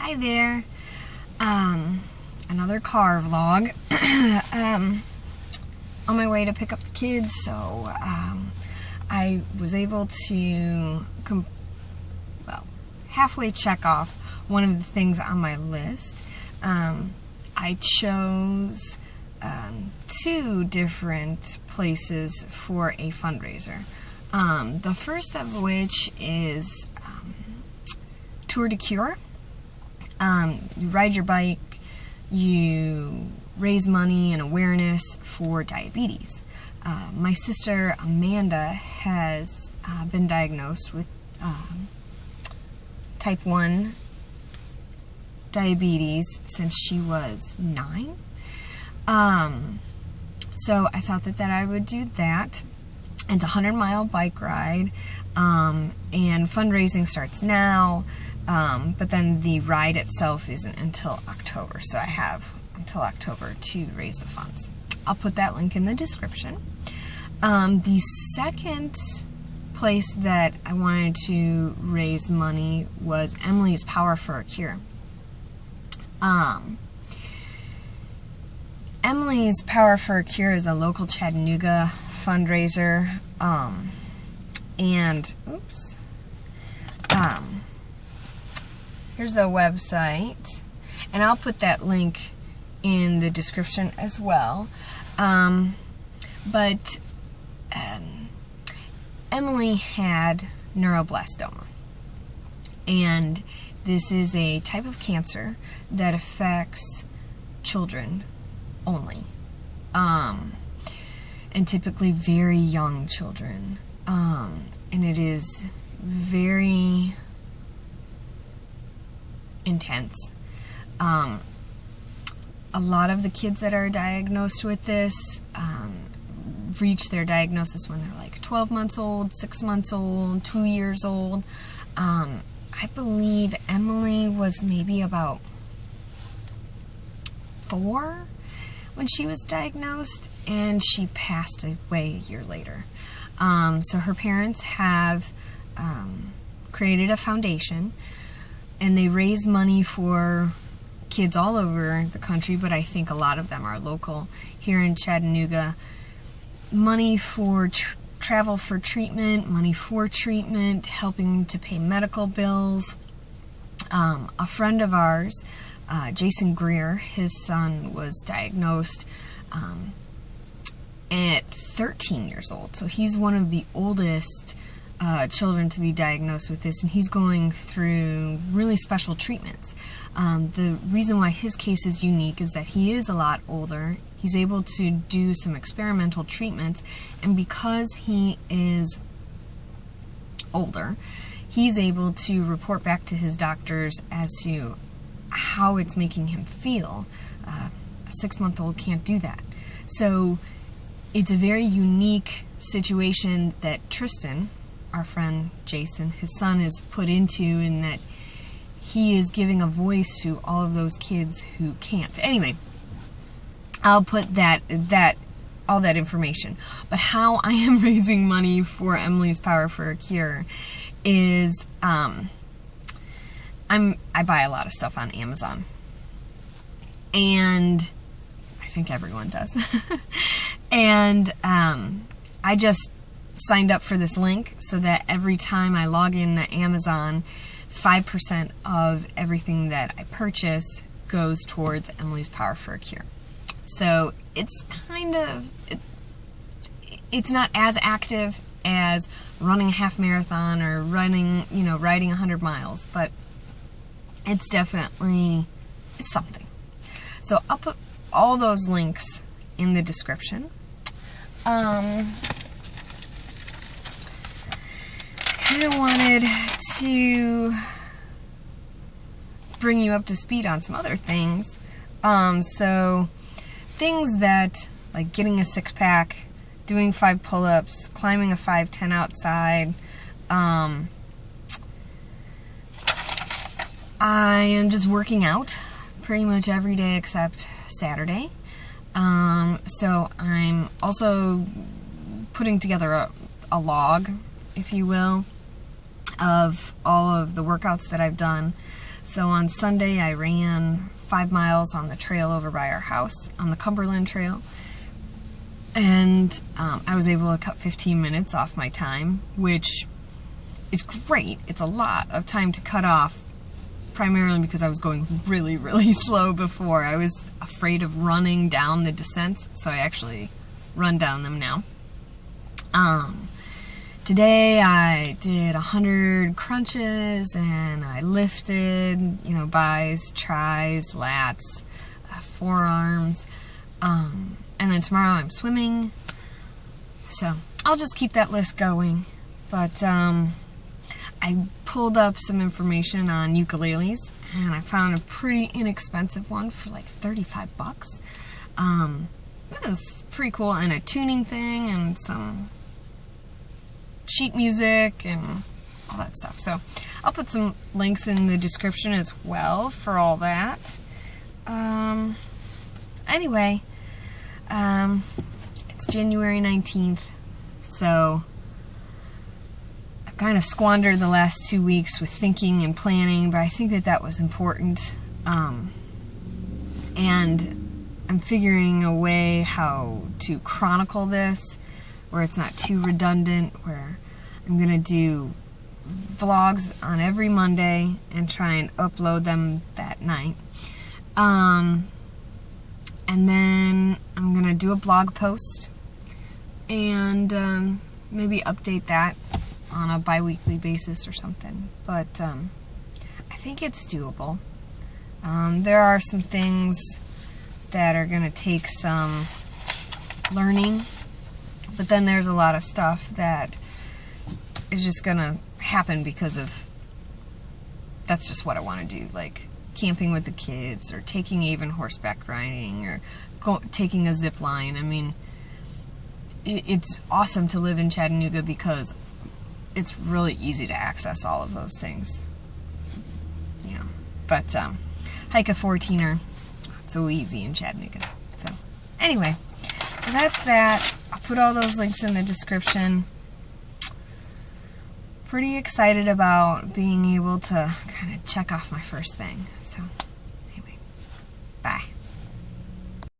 Hi there. Another car vlog. On my way to pick up the kids, so I was able to halfway check off one of the things on my list. I chose 2 different places for a fundraiser. The first of which is Tour de Cure. You ride your bike, you raise money and awareness for diabetes. My sister Amanda has been diagnosed with type 1 diabetes since she was 9. So I thought that I would do that. It's a 100-mile bike ride, and fundraising starts now, but then the ride itself isn't until October, so I have until October to raise the funds. I'll put that link in the description. The second place that I wanted to raise money was Emily's Power for a Cure. Emily's Power for a Cure is a local Chattanooga fundraiser, here's the website, and I'll put that link in the description as well. But Emily had neuroblastoma, and this is a type of cancer that affects children only, and typically very young children, and it is very intense. A lot of the kids that are diagnosed with this reach their diagnosis when they're like 12 months old, 6 months old, 2 years old. I believe Emily was maybe about 4 when she was diagnosed, and she passed away a year later. So her parents have created a foundation, and they raise money for kids all over the country, but I think a lot of them are local here in Chattanooga. Money for travel for treatment, money for treatment, helping to pay medical bills. A friend of ours, Jason Greer, his son was diagnosed at 13 years old, so he's one of the oldest children to be diagnosed with this, and he's going through really special treatments. The reason why his case is unique is that he is a lot older. He's able to do some experimental treatments, and because he is older, he's able to report back to his doctors as to how it's making him feel. A 6-month-old can't do that. So it's a very unique situation that Tristan, our friend Jason, his son, is put into, in that he is giving a voice to all of those kids who can't. Anyway, I'll put all that information. But how I am raising money for Emily's Power for a Cure is I buy a lot of stuff on Amazon, and I think everyone does. And I just signed up for this link so that every time I log in to Amazon, 5% of everything that I purchase goes towards Emily's Power for a Cure. So it's kind of, it's not as active as running a half marathon or riding 100 miles, but it's definitely something. So I'll put all those links in the description. I kind of wanted to bring you up to speed on some other things. So things that, like getting a 6-pack, doing 5 pull-ups, climbing a 510 outside. I am just working out pretty much every day except Saturday. So I'm also putting together a log, if you will, of all of the workouts that I've done So on Sunday I ran 5 miles on the trail over by our house, on the Cumberland Trail. And I was able to cut 15 minutes off my time, which is great. It's a lot of time to cut off, primarily because I was going really, really slow before. I was afraid of running down the descents, so I actually run down them now. Today I did 100 crunches, and I lifted, bis, tris, lats, forearms, and then tomorrow I'm swimming. So I'll just keep that list going. But I pulled up some information on ukuleles, and I found a pretty inexpensive one for like $35. It was pretty cool, and a tuning thing, and some sheet music, and all that stuff. So I'll put some links in the description as well for all that. Anyway, it's January 19th, so I've kind of squandered the last 2 weeks with thinking and planning, but I think that was important. And I'm figuring a way how to chronicle this where it's not too redundant, where I'm going to do vlogs on every Monday and try and upload them that night. And then I'm going to do a blog post and maybe update that on a bi-weekly basis or something. But I think it's doable. There are some things that are going to take some learning, but then there's a lot of stuff that is just going to happen because of that's just what I want to do, like camping with the kids, or taking Avon horseback riding, or taking a zip line. I mean, it's awesome to live in Chattanooga because it's really easy to access all of those things. But hike a 14er, not so easy in Chattanooga. So anyway, so that's that. I'll put all those links in the description. Pretty excited about being able to kind of check off my first thing. So